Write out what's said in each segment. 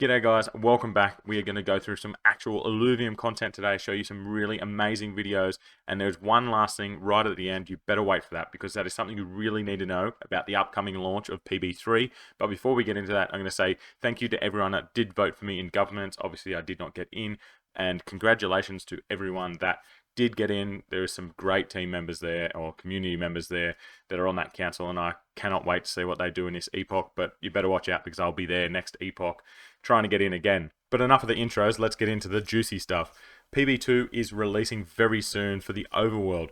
G'day guys, welcome back. We are going to go through some actual Illuvium content today, show you some really amazing videos, and there's one last thing right at the end. You better wait for that because that is something you really need to know about the upcoming launch of PB3. But before we get into that, I'm going to say thank you to everyone that did vote for me in government. Obviously I did not get in, and congratulations to everyone that did get in. There are some great team members there, or community members there, that are on that council, and I cannot wait to see what they do in this epoch. But you better watch out because I'll be there next epoch trying to get in again. But enough of the intros, let's get into the juicy stuff. PB2 is releasing very soon for the overworld.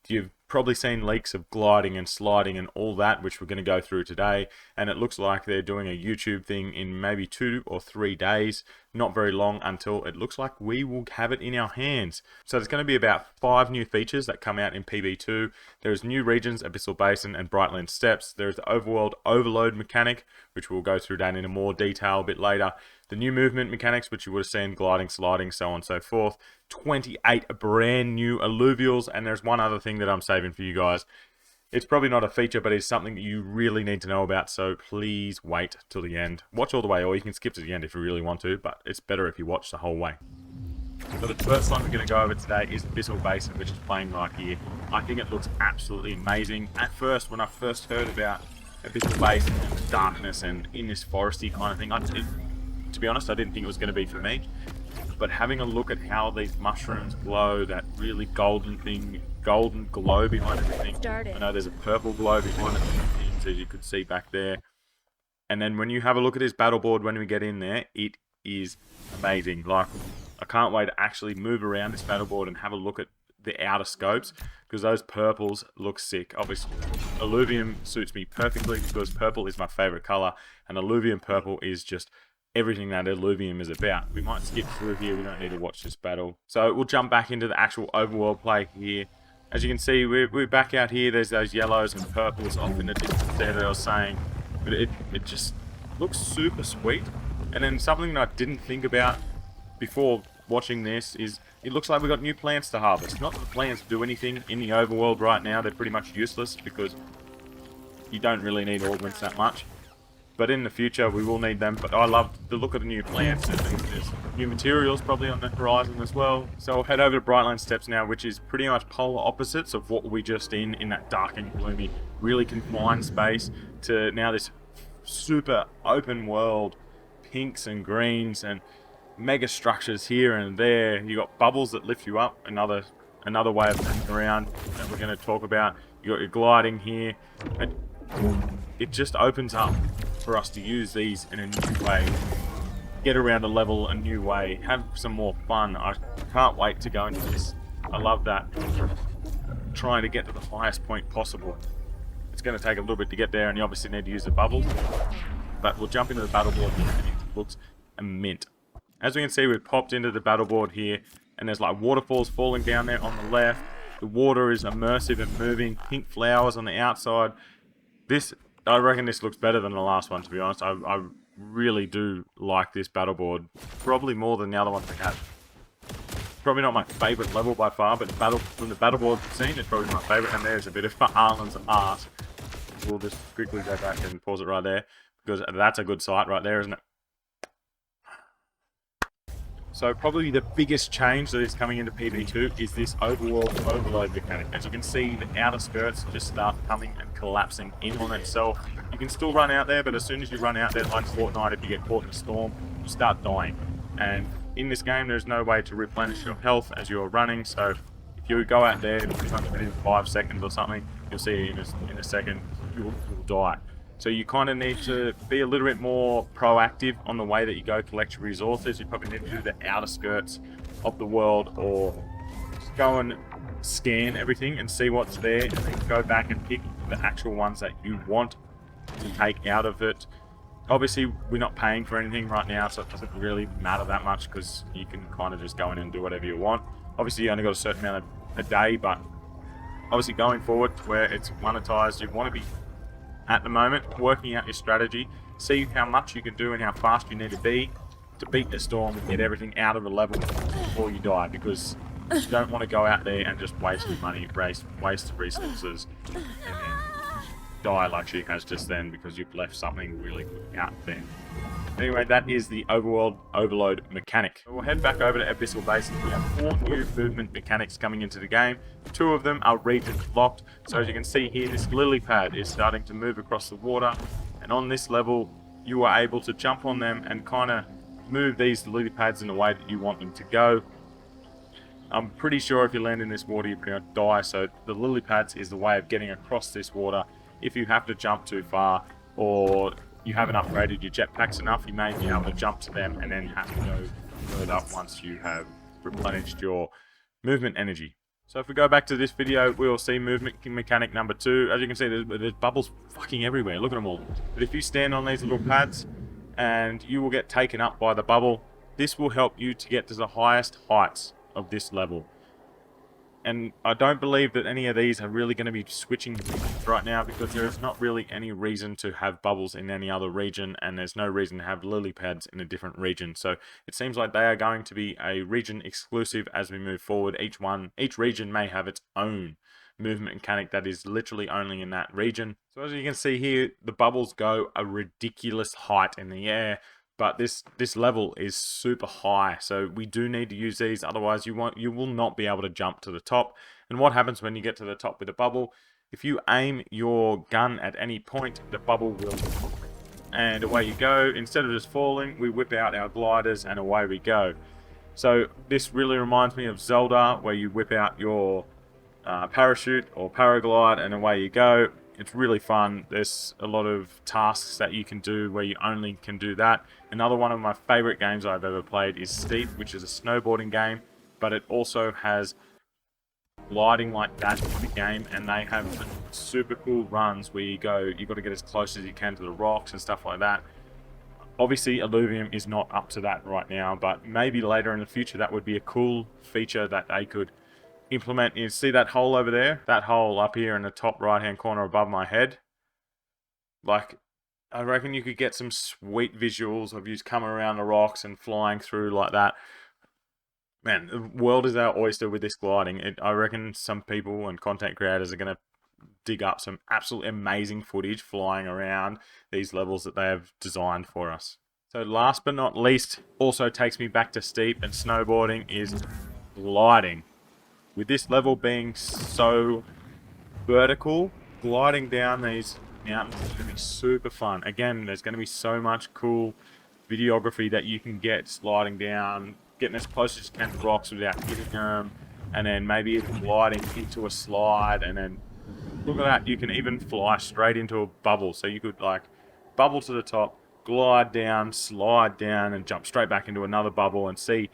You've probably seen leaks of gliding and sliding and all that, which we're going to go through today, and it looks like they're doing a YouTube thing in maybe 2 or 3 days, not very long until it looks like we will have it in our hands. So there's going to be about 5 new features that come out in PB2. There's new regions at Bissell Basin and Brightland Steps. There's the overworld overload mechanic, which we'll go through that in more detail a bit later. The new movement mechanics, which you would have seen, gliding, sliding, so on and so forth. 28 brand new alluvials, and there's one other thing that I'm saving for you guys. It's probably not a feature, but it's something that you really need to know about, so please wait till the end. Watch all the way, or you can skip to the end if you really want to, but it's better if you watch the whole way. So the first one we're going to go over today is Bissell Basin, which is playing right here. I think it looks absolutely amazing. At first, when I first heard about Bissell Basin and the darkness and in this foresty kind of thing, to be honest, I didn't think it was going to be for me. But having a look at how these mushrooms glow, that really golden thing, golden glow behind everything. I know there's a purple glow behind it, as you could see back there. And then when you have a look at this battle board when we get in there, it is amazing. Like, I can't wait to actually move around this battle board and have a look at the outer scopes, because those purples look sick. Obviously, Illuvium suits me perfectly because purple is my favorite color, and Illuvium purple is just everything that Illuvium is about. We might skip through here, we don't need to watch this battle. So we'll jump back into the actual overworld play here. As you can see, we're back out here. There's those yellows and purples off in the distance there that I was saying. But it just looks super sweet. And then something that I didn't think about before watching this is it looks like we've got new plants to harvest. Not that the plants do anything in the overworld right now. They're pretty much useless because you don't really need augments that much. But in the future, we will need them. But I love the look of the new plants. There's new materials probably on the horizon as well. So I'll head over to Brightland Steps now, which is pretty much polar opposites of what we just in that dark and gloomy, really confined space, to now this super open world, pinks and greens and mega structures here and there. You got bubbles that lift you up, another way of moving around that we're going to talk about. You got your gliding here. It just opens up for us to use these in a new way, get around a level a new way, have some more fun. I can't wait to go into this. I love that. Trying to get to the highest point possible. It's going to take a little bit to get there, and you obviously need to use the bubbles, but we'll jump into the battle board and it looks a mint. As we can see, we've popped into the battle board here, and there's like waterfalls falling down there on the left. The water is immersive and moving, pink flowers on the outside. I reckon this looks better than the last one, to be honest. I really do like this battle board, probably more than the other ones we had. Probably not my favourite level by far, but from the battle board scene, it's probably my favourite. And there's a bit of Arlen's art. We'll just quickly go back and pause it right there, because that's a good sight right there, isn't it? So probably the biggest change that is coming into PB2 is this overworld overload mechanic. As you can see, the outer skirts just start coming and collapsing in on itself. You can still run out there, but as soon as you run out there, like Fortnite, if you get caught in a storm, you start dying. And in this game, there's no way to replenish your health as you're running. So if you go out there within 5 seconds or something, you'll see in a second, you'll die. So you kind of need to be a little bit more proactive on the way that you go collect your resources. You probably need to do the outer skirts of the world, or just go and scan everything and see what's there, and then go back and pick the actual ones that you want to take out of it. Obviously, we're not paying for anything right now, so it doesn't really matter that much because you can kind of just go in and do whatever you want. Obviously, you only got a certain amount a day, but obviously going forward to where it's monetized, you want to be at the moment working out your strategy, see how much you can do and how fast you need to be to beat the storm and get everything out of the level before you die, because you don't want to go out there and just waste your money, waste resources, and then die like she has just then because you've left something really good out there. Anyway, that is the Overworld Overload mechanic. So we'll head back over to Bissell Basin. We have 4 new movement mechanics coming into the game. 2 of them are region locked. So as you can see here, this lily pad is starting to move across the water. And on this level, you are able to jump on them and kind of move these lily pads in the way that you want them to go. I'm pretty sure if you land in this water, you're going to die. So the lily pads is the way of getting across this water. If you have to jump too far, or you haven't upgraded your jetpacks enough, you may be able to jump to them and then have to go further once you have replenished your movement energy. So if we go back to this video, we will see movement mechanic number 2. As you can see, there's bubbles fucking everywhere. Look at them all. But if you stand on these little pads, and you will get taken up by the bubble, this will help you to get to the highest heights of this level. And I don't believe that any of these are really going to be switching right now, because there is not really any reason to have bubbles in any other region, and there's no reason to have lily pads in a different region. So it seems like they are going to be a region exclusive as we move forward. Each region may have its own movement mechanic that is literally only in that region. So as you can see here, the bubbles go a ridiculous height in the air. But this level is super high, so we do need to use these, otherwise you will not be able to jump to the top. And what happens when you get to the top with a bubble, if you aim your gun at any point, the bubble will, and away you go. Instead of just falling, we whip out our gliders and away we go. So this really reminds me of Zelda, where you whip out your parachute or paraglide and away you go. It's really fun. There's a lot of tasks that you can do where you only can do that. Another one of my favorite games I've ever played is Steep, which is a snowboarding game, but it also has gliding like that in the game, and they have super cool runs where you've got to get as close as you can to the rocks and stuff like that. Obviously, Illuvium is not up to that right now, but maybe later in the future that would be a cool feature that they could implement. You see that hole over there? That hole up here in the top right hand corner above my head? Like, I reckon you could get some sweet visuals of you coming around the rocks and flying through like that. Man, the world is our oyster with this gliding. I reckon some people and content creators are going to dig up some absolutely amazing footage flying around these levels that they have designed for us. So last but not least, also takes me back to Steep and snowboarding, is gliding. With this level being so vertical, gliding down these mountains is going to be super fun. Again, there's going to be so much cool videography that you can get sliding down, getting as close as you can to rocks without hitting them, and then maybe even gliding into a slide, and then look at that, you can even fly straight into a bubble. So you could like bubble to the top, glide down, slide down, and jump straight back into another bubble, and see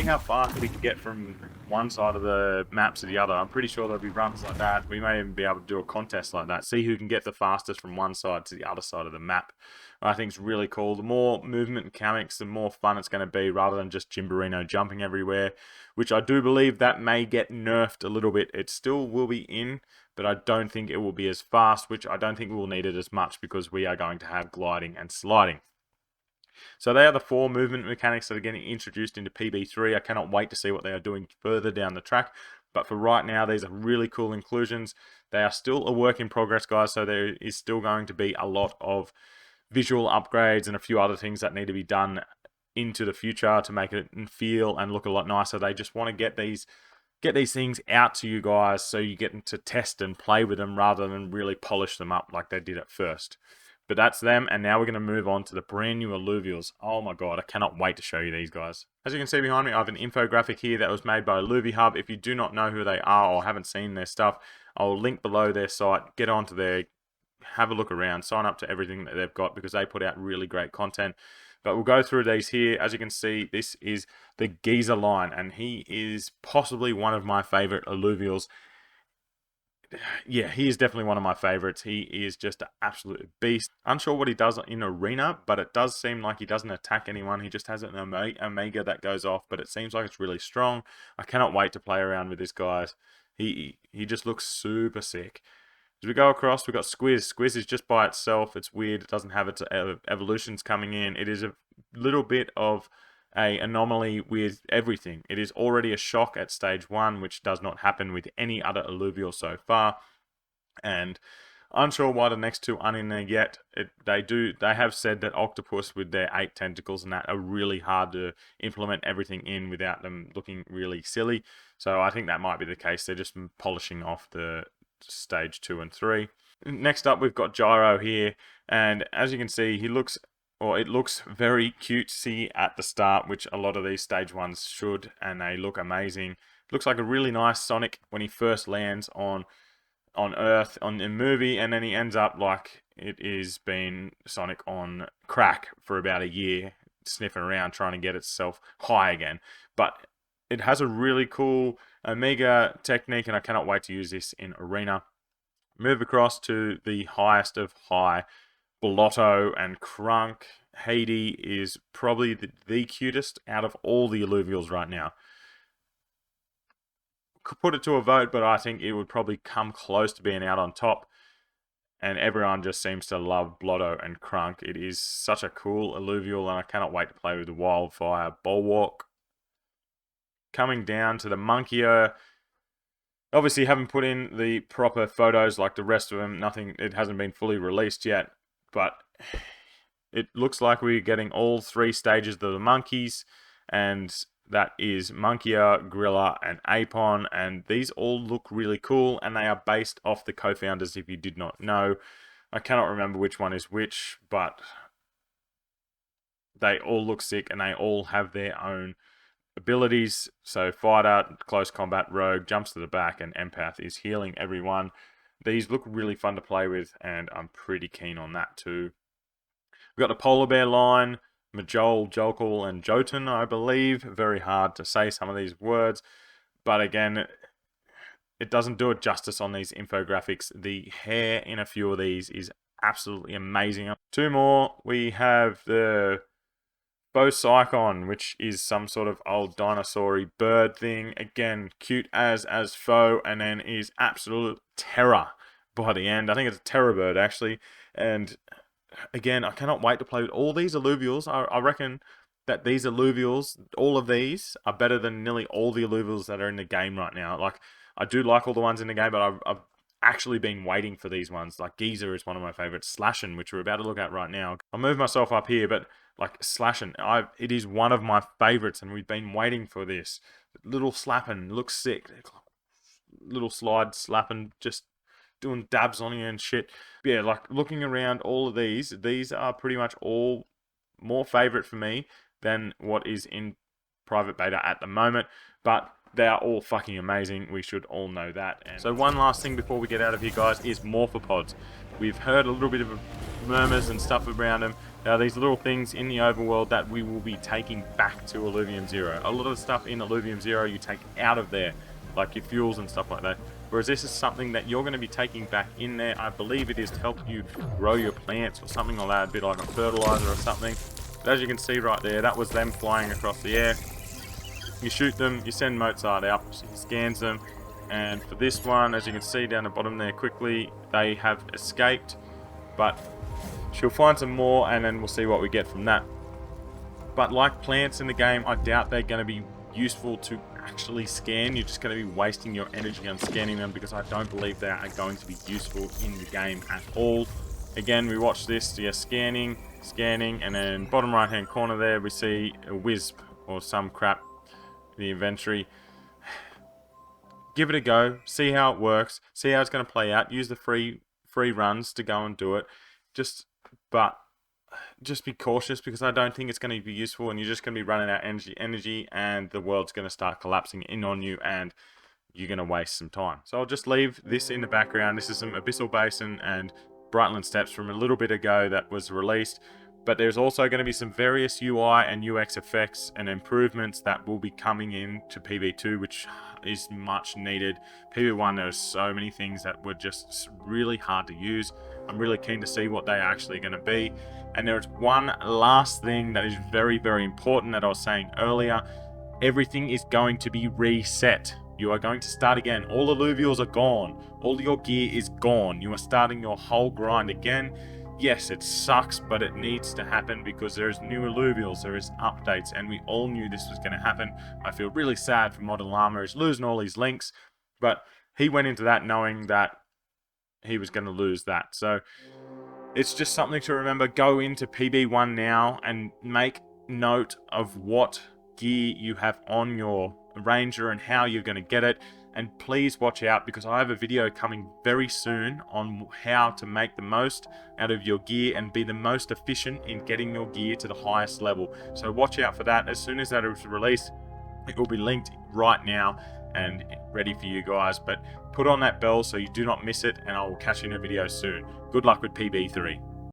how fast we can get from one side of the map to the other. I'm pretty sure there'll be runs like that. We may even be able to do a contest like that. See who can get the fastest from one side to the other side of the map. I think it's really cool. The more movement mechanics, the more fun it's going to be, rather than just Gimbarino jumping everywhere, which I do believe that may get nerfed a little bit. It still will be in, but I don't think it will be as fast, which I don't think we'll need it as much, because we are going to have gliding and sliding. So they are the 4 movement mechanics that are getting introduced into PB3. I cannot wait to see what they are doing further down the track. But for right now, these are really cool inclusions. They are still a work in progress, guys, so there is still going to be a lot of visual upgrades and a few other things that need to be done into the future to make it feel and look a lot nicer. They just want to get these things out to you guys so you get to test and play with them, rather than really polish them up like they did at first. But that's them, and now we're going to move on to the brand new Alluvials. Oh my god, I cannot wait to show you these guys. As you can see behind me, I have an infographic here that was made by Illuvium. If you do not know who they are or haven't seen their stuff, I'll link below their site. Get onto there, have a look around, sign up to everything that they've got, because they put out really great content. But we'll go through these here. As you can see, this is the Geezer line, and he is possibly one of my favorite Alluvials. Yeah, he is definitely one of my favorites. He is just an absolute beast. Unsure what he does in arena, but it does seem like he doesn't attack anyone. He just has an omega that goes off, but it seems like it's really strong. I cannot wait to play around with this guy. He just looks super sick. As we go across, we've got Squiz. Squiz is just by itself. It's weird. It doesn't have its evolutions coming in. It is a little bit of an anomaly with everything. It is already a shock at stage 1, which does not happen with any other alluvial so far. And Unsure why the next two aren't in there yet. They have said that octopus with their 8 tentacles and that are really hard to implement everything in without them looking really silly. So I think that might be the case. They're just polishing off the stage 2 and 3. Next up, we've got Gyro here, and as you can see, it looks very cutesy at the start, which a lot of these stage 1s should, and they look amazing. Looks like a really nice Sonic when he first lands on Earth on the movie, and then he ends up like it is been Sonic on crack for about a year, sniffing around trying to get itself high again. But it has a really cool Omega technique, and I cannot wait to use this in Arena. Move across to the highest of high, Blotto and Crunk. Haiti is probably the cutest out of all the Alluvials right now. Could put it to a vote, but I think it would probably come close to being out on top. And everyone just seems to love Blotto and Crunk. It is such a cool Alluvial, and I cannot wait to play with the Wildfire Bulwark. Coming down to the Monkeyo. Obviously, haven't put in the proper photos like the rest of them. It hasn't been fully released yet, but it looks like we're getting all 3 stages of the monkeys, and that is Monkeyo, Gorilla, and Apon, and these all look really cool, and they are based off the co-founders, if you did not know. I cannot remember which one is which, but they all look sick, and they all have their own abilities. So Fighter, Close Combat, Rogue, jumps to the back, and Empath is healing everyone. These look really fun to play with, and I'm pretty keen on that too. We've got the Polar Bear line, Majol, Jokul, and Jotun, I believe. Very hard to say some of these words, but again, it doesn't do it justice on these infographics. The hair in a few of these is absolutely amazing. 2 more. We have the Foe, which is some sort of old dinosaur-y bird thing. Again, cute as Foe, and then is absolute terror by the end. I think it's a terror bird, actually. And again, I cannot wait to play with all these Alluvials. I reckon that these Alluvials, all of these, are better than nearly all the Alluvials that are in the game right now. Like, I do like all the ones in the game, but I've actually been waiting for these ones. Like, Geezer is one of my favorites. Slashin', which we're about to look at right now. I'll move myself up here, but like Slashin', it is one of my favorites, and we've been waiting for this. Little Slappin' looks sick. Little slide slapping, just doing dabs on you and shit. But yeah, like looking around all of these are pretty much all more favorite for me than what is in private beta at the moment. But they are all fucking amazing. We should all know that. And so one last thing before we get out of here, guys, is morphopods. We've heard a little bit of murmurs and stuff around them. Now, these little things in the overworld that we will be taking back to Illuvium Zero. A lot of the stuff in Illuvium Zero you take out of there, like your fuels and stuff like that. Whereas this is something that you're going to be taking back in there. I believe it is to help you grow your plants or something like that, a bit like a fertilizer or something. But as you can see right there, that was them flying across the air. You shoot them, you send Mozart out, he scans them, and for this one, as you can see down the bottom there quickly, they have escaped, but she'll find some more, and then we'll see what we get from that. But like plants in the game, I doubt they're going to be useful to actually scan. You're just going to be wasting your energy on scanning them, because I don't believe they are going to be useful in the game at all. Again, we watch this, yeah, scanning, and then bottom right hand corner there, we see a wisp or some crap. The inventory. Give it a go, see how it works, see how it's going to play out. Use the free runs to go and do it. But just be cautious, because I don't think it's going to be useful, and you're just going to be running out energy, and the world's going to start collapsing in on you, and you're going to waste some time. So I'll just leave this in the background. This is some Bissell Basin and Brightland Steps from a little bit ago that was released. But there's also going to be some various UI and UX effects and improvements that will be coming in to PB2, which is much needed. PB1, there's so many things that were just really hard to use. I'm really keen to see what they're actually going to be. And there's one last thing that is very, very important that I was saying earlier. Everything is going to be reset. You are going to start again. All Alluvials are gone. All your gear is gone. You are starting your whole grind again. Yes, it sucks, but it needs to happen, because there's new Alluvials, there is updates, and we all knew this was going to happen. I feel really sad for Modern Llama. He's losing all his links, but he went into that knowing that he was going to lose that. So it's just something to remember. Go into PB1 now and make note of what gear you have on your Ranger and how you're going to get it. And please watch out, because I have a video coming very soon on how to make the most out of your gear and be the most efficient in getting your gear to the highest level. So watch out for that. As soon as that is released, it will be linked right now and ready for you guys. But put on that bell so you do not miss it, and I will catch you in a video soon. Good luck with PB3.